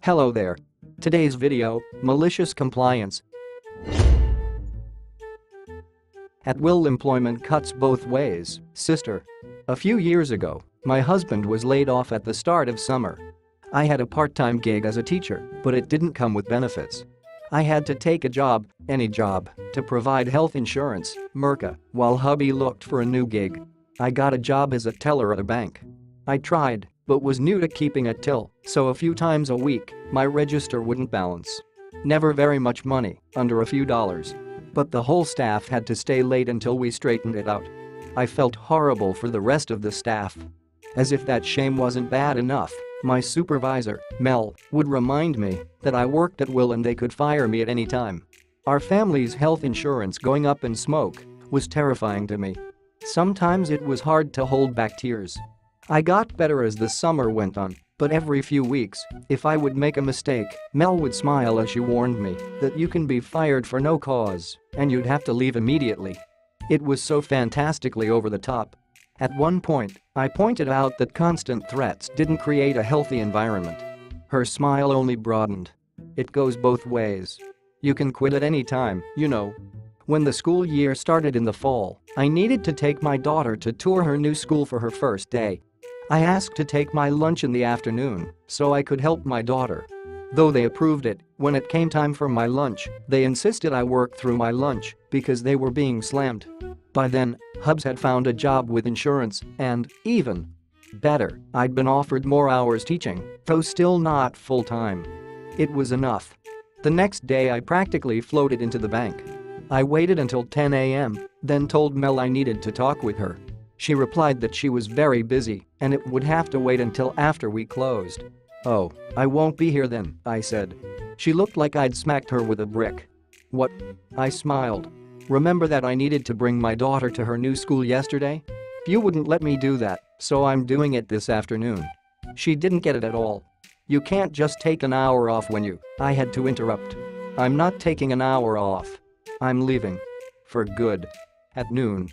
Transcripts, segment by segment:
Hello there. Today's video, malicious compliance. At-will employment cuts both ways, sister. A few years ago, my husband was laid off at the start of summer. I had a part-time gig as a teacher, but it didn't come with benefits. I had to take a job, any job, to provide health insurance, Merca, while hubby looked for a new gig. I got a job as a teller at a bank. I tried, but was new to keeping a till, so a few times a week, my register wouldn't balance. Never very much money, under a few dollars. But the whole staff had to stay late until we straightened it out. I felt horrible for the rest of the staff. As if that shame wasn't bad enough, my supervisor, Mel, would remind me that I worked at will and they could fire me at any time. Our family's health insurance going up in smoke was terrifying to me. Sometimes it was hard to hold back tears. I got better as the summer went on, but every few weeks, if I would make a mistake, Mel would smile as she warned me that you can be fired for no cause and you'd have to leave immediately. It was so fantastically over the top. At one point, I pointed out that constant threats didn't create a healthy environment. Her smile only broadened. It goes both ways. You can quit at any time, you know. When the school year started in the fall, I needed to take my daughter to tour her new school for her first day. I asked to take my lunch in the afternoon so I could help my daughter. Though they approved it, when it came time for my lunch, they insisted I work through my lunch because they were being slammed. By then, Hubs had found a job with insurance and, even better, I'd been offered more hours teaching, though still not full-time. It was enough. The next day I practically floated into the bank. I waited until 10 a.m., then told Mel I needed to talk with her. She replied that she was very busy and it would have to wait until after we closed. "Oh, I won't be here then," I said. She looked like I'd smacked her with a brick. "What?" I smiled. "Remember that I needed to bring my daughter to her new school yesterday? You wouldn't let me do that, so I'm doing it this afternoon." She didn't get it at all. "You can't just take an hour off when you," I had to interrupt. "I'm not taking an hour off. I'm leaving. For good. At noon.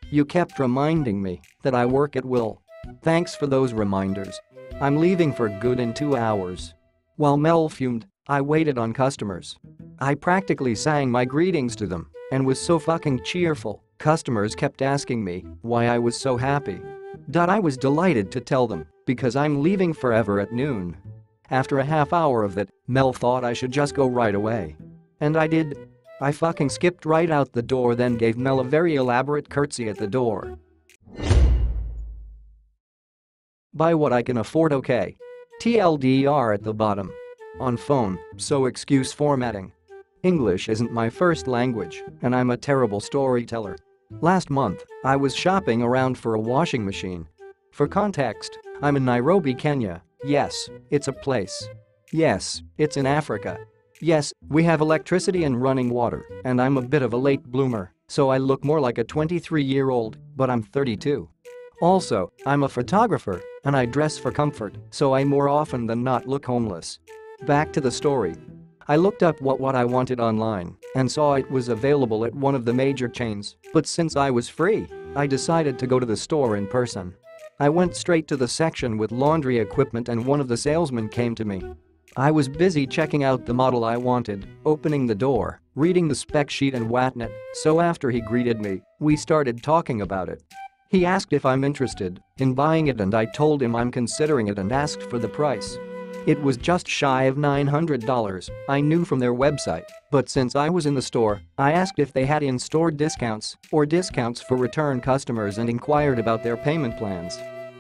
You kept reminding me that I work at will. Thanks for those reminders. I'm leaving for good in 2 hours." While Mel fumed, I waited on customers. I practically sang my greetings to them and was so fucking cheerful, customers kept asking me why I was so happy. I was delighted to tell them because I'm leaving forever at noon. After a half hour of that, Mel thought I should just go right away. And I did. I fucking skipped right out the door, then gave Mel a very elaborate curtsy at the door. Buy what I can afford, okay? TLDR at the bottom. On phone, so excuse formatting. English isn't my first language, and I'm a terrible storyteller. Last month, I was shopping around for a washing machine. For context, I'm in Nairobi, Kenya. Yes, it's a place. Yes, it's in Africa. Yes, we have electricity and running water, and I'm a bit of a late bloomer, so I look more like a 23-year-old, but I'm 32. Also, I'm a photographer, and I dress for comfort, so I more often than not look homeless. Back to the story. I looked up what I wanted online and saw it was available at one of the major chains, but since I was free, I decided to go to the store in person. I went straight to the section with laundry equipment and one of the salesmen came to me. I was busy checking out the model I wanted, opening the door, reading the spec sheet and whatnot, so after he greeted me, we started talking about it. He asked if I'm interested in buying it and I told him I'm considering it and asked for the price. It was just shy of $900, I knew from their website, but since I was in the store, I asked if they had in-store discounts or discounts for return customers and inquired about their payment plans.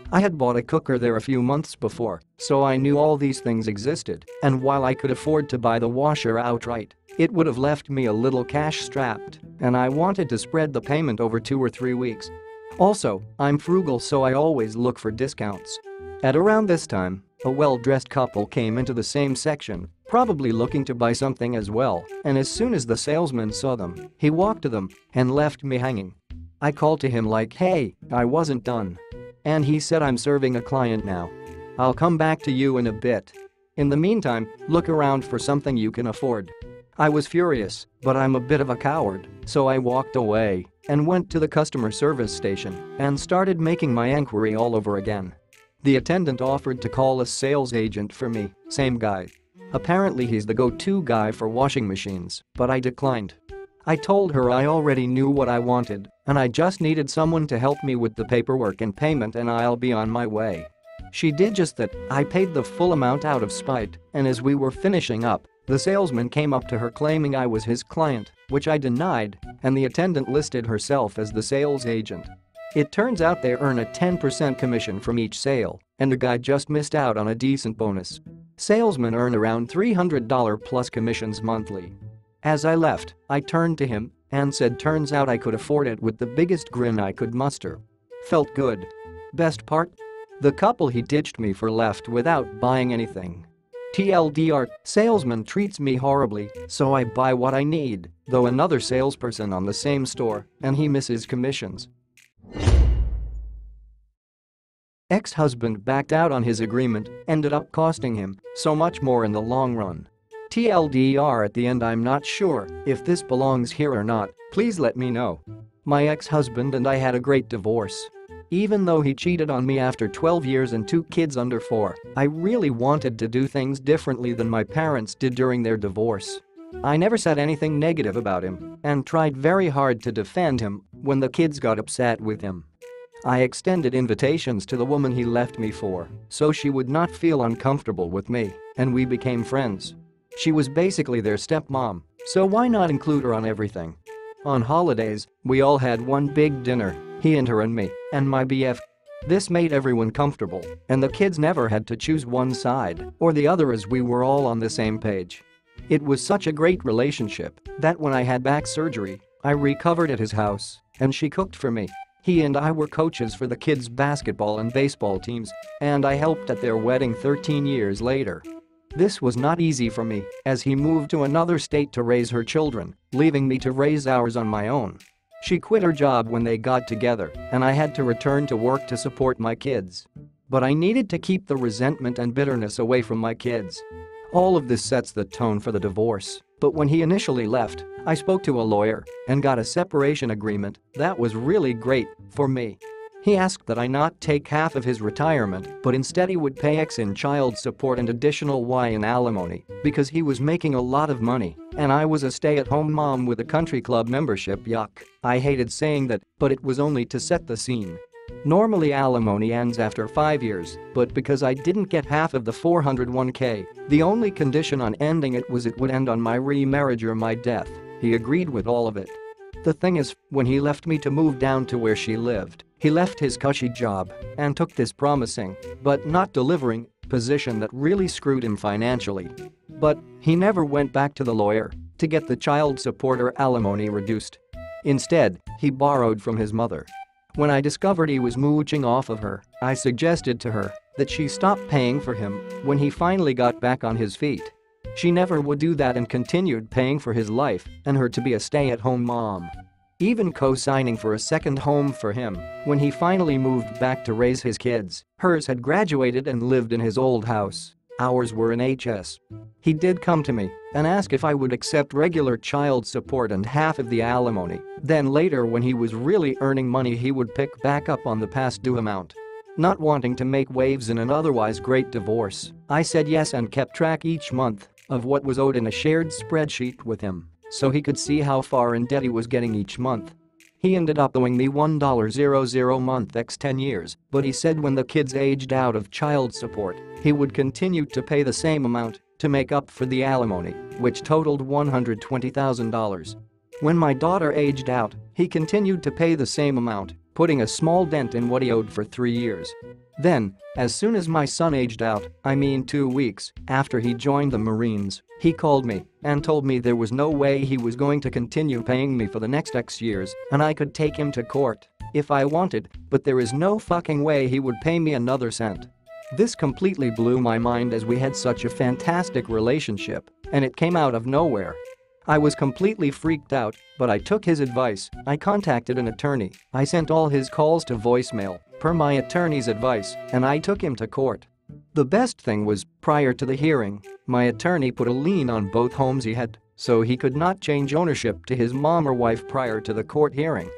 I had bought a cooker there a few months before, so I knew all these things existed, and while I could afford to buy the washer outright, it would have left me a little cash strapped, and I wanted to spread the payment over 2 or 3 weeks. Also, I'm frugal, so I always look for discounts. At around this time, a well-dressed couple came into the same section, probably looking to buy something as well, and as soon as the salesman saw them, he walked to them and left me hanging. I called to him like, "Hey, I wasn't done." And he said, "I'm serving a client now. I'll come back to you in a bit. In the meantime, look around for something you can afford." I was furious, but I'm a bit of a coward, so I walked away and went to the customer service station and started making my inquiry all over again. The attendant offered to call a sales agent for me, same guy. Apparently he's the go-to guy for washing machines, but I declined. I told her I already knew what I wanted and I just needed someone to help me with the paperwork and payment and I'll be on my way. She did just that. I paid the full amount out of spite, and as we were finishing up, the salesman came up to her claiming I was his client, which I denied, and the attendant listed herself as the sales agent. It turns out they earn a 10% commission from each sale, and the guy just missed out on a decent bonus. Salesmen earn around $300 plus commissions monthly. As I left, I turned to him and said turns out I could afford it with the biggest grin I could muster. Felt good. Best part? The couple he ditched me for left without buying anything. TLDR, salesman treats me horribly, so I buy what I need, though another salesperson on the same store, and he misses commissions. Ex-husband backed out on his agreement, ended up costing him so much more in the long run. TLDR at the end I'm not sure if this belongs here or not, please let me know. My ex-husband and I had a great divorce. Even though he cheated on me after 12 years and 2 kids under 4, I really wanted to do things differently than my parents did during their divorce. I never said anything negative about him and tried very hard to defend him when the kids got upset with him. I extended invitations to the woman he left me for so she would not feel uncomfortable with me, and we became friends. She was basically their stepmom, so why not include her on everything? On holidays, we all had one big dinner, he and her and me, and my BF. This made everyone comfortable, and the kids never had to choose one side or the other as we were all on the same page. It was such a great relationship that when I had back surgery, I recovered at his house, and she cooked for me. He and I were coaches for the kids' basketball and baseball teams, and I helped at their wedding 13 years later. This was not easy for me, as he moved to another state to raise her children, leaving me to raise ours on my own. She quit her job when they got together, and I had to return to work to support my kids. But I needed to keep the resentment and bitterness away from my kids. All of this sets the tone for the divorce, but when he initially left, I spoke to a lawyer and got a separation agreement that was really great for me. He asked that I not take half of his retirement, but instead he would pay X in child support and additional Y in alimony because he was making a lot of money and I was a stay-at-home mom with a country club membership. Yuck. I hated saying that, but it was only to set the scene. Normally alimony ends after 5 years, but because I didn't get half of the $401k, the only condition on ending it was it would end on my remarriage or my death. He agreed with all of it. The thing is, when he left me to move down to where she lived, he left his cushy job and took this promising, but not delivering, position that really screwed him financially. But he never went back to the lawyer to get the child support or alimony reduced. Instead, he borrowed from his mother. When I discovered he was mooching off of her, I suggested to her that she stop paying for him when he finally got back on his feet. She never would do that and continued paying for his life and her to be a stay-at-home mom. Even co-signing for a second home for him when he finally moved back to raise his kids. Hers had graduated and lived in his old house. Ours were in HS. He did come to me and ask if I would accept regular child support and half of the alimony. Then later when he was really earning money he would pick back up on the past due amount. Not wanting to make waves in an otherwise great divorce, I said yes and kept track each month of what was owed in a shared spreadsheet with him, so he could see how far in debt he was getting each month. He ended up owing me $100 a month x 10 years, but he said when the kids aged out of child support, he would continue to pay the same amount to make up for the alimony, which totaled $120,000. When my daughter aged out, he continued to pay the same amount, putting a small dent in what he owed for 3 years. Then, as soon as my son aged out, 2 weeks after he joined the Marines, he called me and told me there was no way he was going to continue paying me for the next X years and I could take him to court if I wanted, but there is no fucking way he would pay me another cent. This completely blew my mind as we had such a fantastic relationship and it came out of nowhere. I was completely freaked out, but I took his advice. I contacted an attorney. I sent all his calls to voicemail, per my attorney's advice, and I took him to court. The best thing was, prior to the hearing, my attorney put a lien on both homes he had, so he could not change ownership to his mom or wife prior to the court hearing.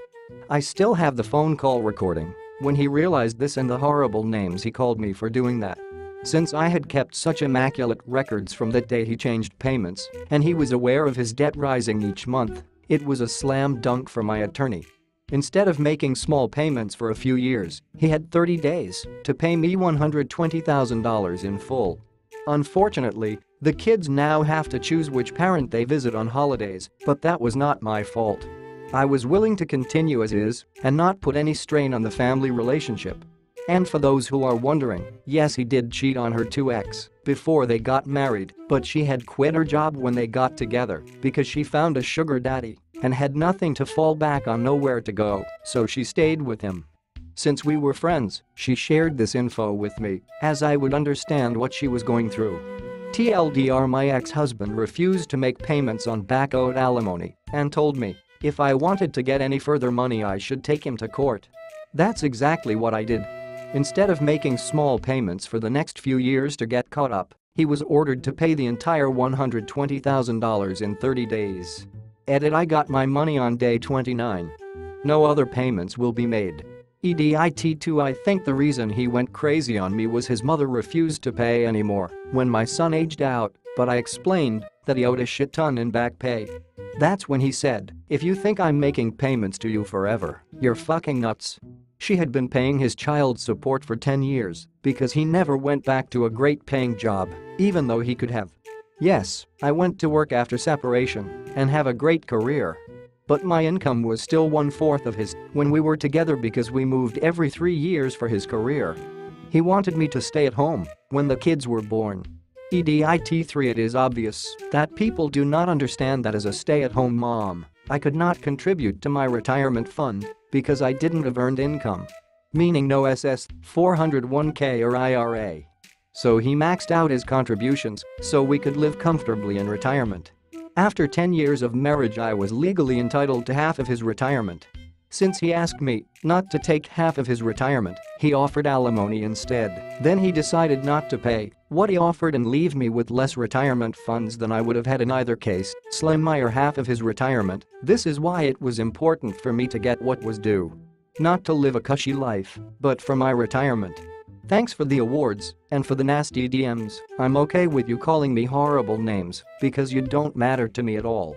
I still have the phone call recording when he realized this and the horrible names he called me for doing that. Since I had kept such immaculate records from that day he changed payments, and he was aware of his debt rising each month, it was a slam dunk for my attorney. Instead of making small payments for a few years, he had 30 days to pay me $120,000 in full. Unfortunately, the kids now have to choose which parent they visit on holidays, but that was not my fault. I was willing to continue as is and not put any strain on the family relationship. And for those who are wondering, yes, he did cheat on her 2x before they got married, but she had quit her job when they got together because she found a sugar daddy and had nothing to fall back on, nowhere to go, so she stayed with him. Since we were friends, she shared this info with me, as I would understand what she was going through. TLDR, my ex-husband refused to make payments on back-owed alimony and told me if I wanted to get any further money I should take him to court. That's exactly what I did. Instead of making small payments for the next few years to get caught up, he was ordered to pay the entire $120,000 in 30 days. Edit: I got my money on day 29. No other payments will be made. EDIT2 I think the reason he went crazy on me was his mother refused to pay anymore when my son aged out, but I explained that he owed a shit ton in back pay. That's when he said, "If you think I'm making payments to you forever, you're fucking nuts." She had been paying his child support for 10 years because he never went back to a great paying job, even though he could have. Yes, I went to work after separation and have a great career. But my income was still 1/4 of his when we were together because we moved every 3 years for his career. He wanted me to stay at home when the kids were born. EDIT3 It is obvious that people do not understand that as a stay-at-home mom, I could not contribute to my retirement fund because I didn't have earned income. Meaning no SS, 401k or IRA. So he maxed out his contributions so we could live comfortably in retirement. After 10 years of marriage I was legally entitled to half of his retirement. Since he asked me not to take half of his retirement, he offered alimony instead. Then he decided not to pay what he offered and leave me with less retirement funds than I would have had in either case, slim my or half of his retirement. This is why it was important for me to get what was due. Not to live a cushy life, but for my retirement. Thanks for the awards and for the nasty DMs. I'm okay with you calling me horrible names because you don't matter to me at all.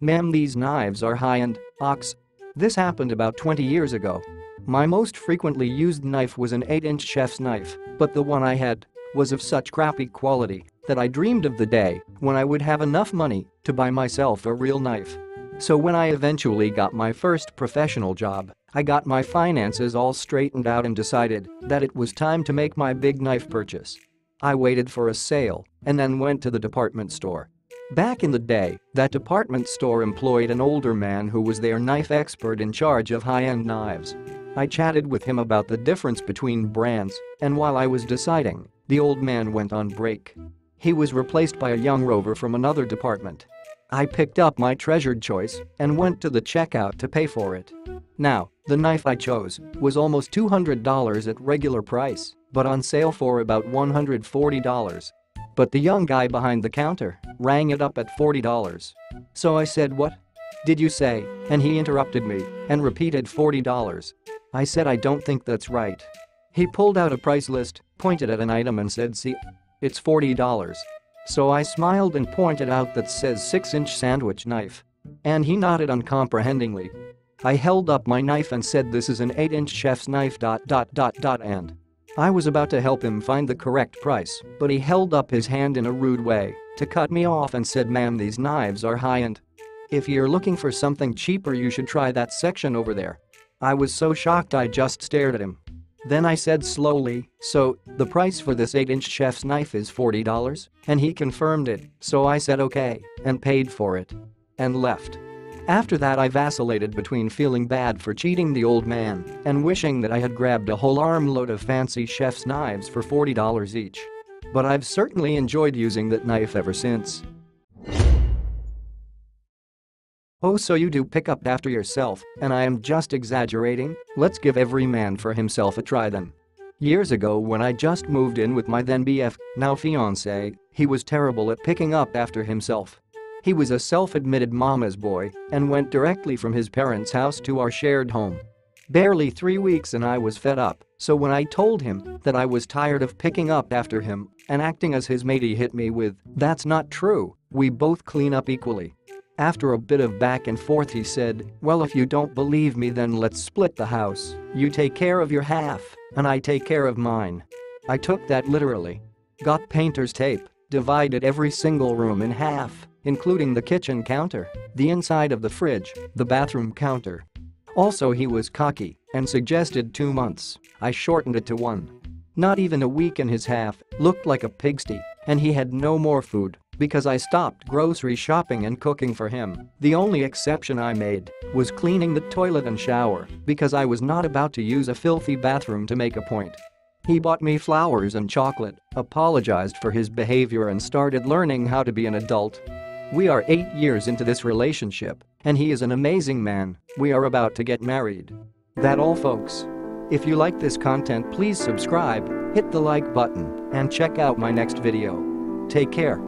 Ma'am, these knives are high-end, ox. This happened about 20 years ago. My most frequently used knife was an 8-inch chef's knife, but the one I had was of such crappy quality that I dreamed of the day when I would have enough money to buy myself a real knife. So when I eventually got my first professional job, I got my finances all straightened out and decided that it was time to make my big knife purchase. I waited for a sale and then went to the department store. Back in the day, that department store employed an older man who was their knife expert in charge of high-end knives. I chatted with him about the difference between brands, and while I was deciding, the old man went on break. He was replaced by a young rover from another department. I picked up my treasured choice and went to the checkout to pay for it. Now, the knife I chose was almost $200 at regular price, but on sale for about $140. But the young guy behind the counter rang it up at $40. So I said, "What did you say?" And he interrupted me and repeated $40. I said, "I don't think that's right." He pulled out a price list, pointed at an item and said, "See, it's $40. So I smiled and pointed out that says 6-inch sandwich knife. And he nodded uncomprehendingly. I held up my knife and said, "This is an 8-inch chef's knife ... and I was about to help him find the correct price, but he held up his hand in a rude way to cut me off and said, "Ma'am, these knives are high-end. If you're looking for something cheaper, you should try that section over there." I was so shocked I just stared at him. Then I said slowly, "So, the price for this 8-inch chef's knife is $40? And he confirmed it, so I said okay and paid for it. And left. After that I vacillated between feeling bad for cheating the old man and wishing that I had grabbed a whole armload of fancy chef's knives for $40 each. But I've certainly enjoyed using that knife ever since. Oh, so you do pick up after yourself, and I am just exaggerating? Let's give every man for himself a try then. Years ago when I just moved in with my then BF, now fiancé, he was terrible at picking up after himself. He was a self-admitted mama's boy and went directly from his parents' house to our shared home. Barely 3 weeks and I was fed up So when I told him that I was tired of picking up after him and acting as his mate, he hit me with, "That's not true, we both clean up equally." After a bit of back and forth he said, "Well, if you don't believe me, then let's split the house. You take care of your half and I take care of mine." I took that literally. Got painter's tape, divided every single room in half, including the kitchen counter, the inside of the fridge, the bathroom counter. Also, he was cocky and suggested 2 months. I shortened it to 1. Not even a week, and his half looked like a pigsty and he had no more food because I stopped grocery shopping and cooking for him. The only exception I made was cleaning the toilet and shower because I was not about to use a filthy bathroom to make a point. He bought me flowers and chocolate, apologized for his behavior, and started learning how to be an adult. We are 8 years into this relationship and he is an amazing man. We are about to get married. That all, folks. If you like this content, please subscribe, hit the like button, and check out my next video. Take care.